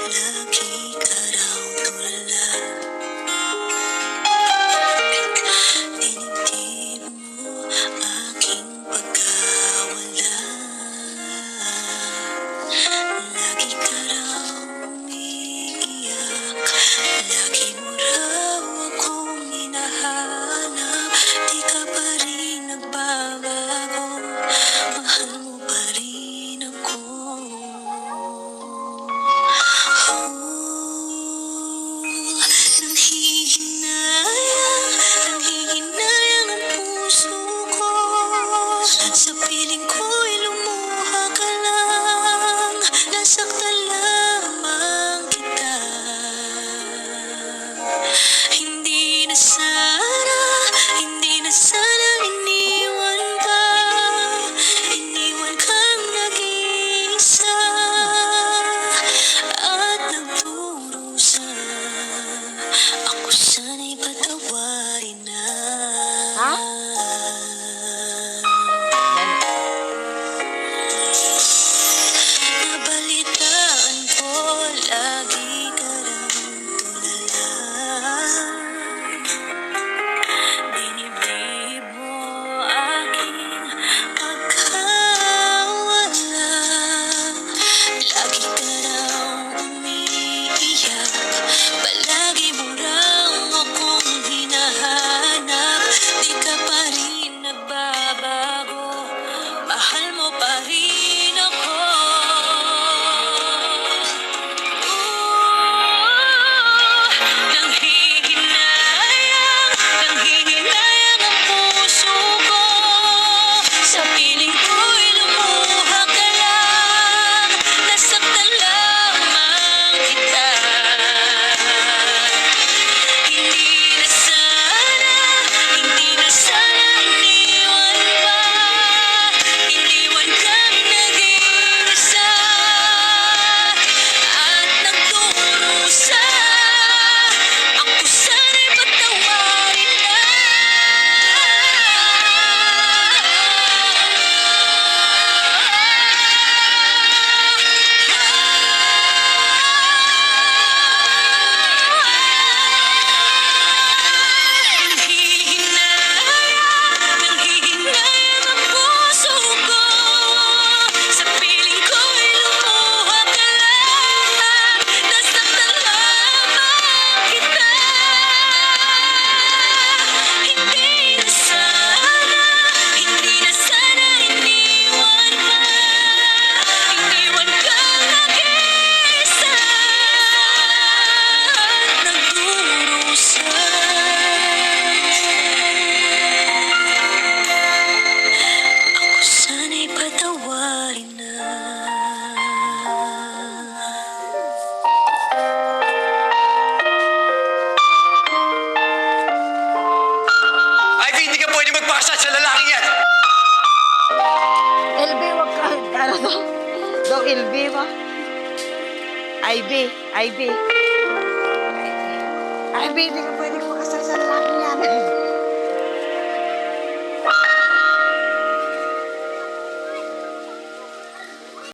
Lagi ka raw tulala. Dinibdib mo aking pagkawala. Lagi ka raw umiiyak. Lagi mo raw akong hinahanap. Di ka pa rin nagbabago. Mahal mo pa rin ako. Nanghihinayang ang puso ko. Sa piling ko'y lumuha ka lang. Nasaktan lamang kita. Hindi na sana, hindi na sana iniwan ka. Iniwan kang nag-iisa at nagdurusa. Ako sana'y patawarin na. Ha? Nabalitaan ko lagi ka raw tulala. Dinibdib mo aking pagkawala. Lagi ka raw umiiyak. Palagi mo raw akong hinahanap. Di ka pa rin nagbabago. Mahal mo pa rin ako. Nanghihinayang ang puso ko. Sa piling ko'y lumuha ka lang. Nasaktan lamang kita. Hindi na sana iniwan pa. Iniwan kang nag-iisa at nagdurusa. Ako sana'y patawarin na. Nanghihinayang ang puso ko. Sa piling ko'y lumuha ka lang. Nasaktan lamang kita. Hindi na sana iniwan pa. Iniwan kang nag-iisa at nagdurusa. Ako sana'y patawarin na. Ivy, hindi ka pwede magpakasal sa lalaking yan! LB, wag ka. Ano to? Dong LB ba? IB. IB, hindi ka pwede makasal sa lalaki yan.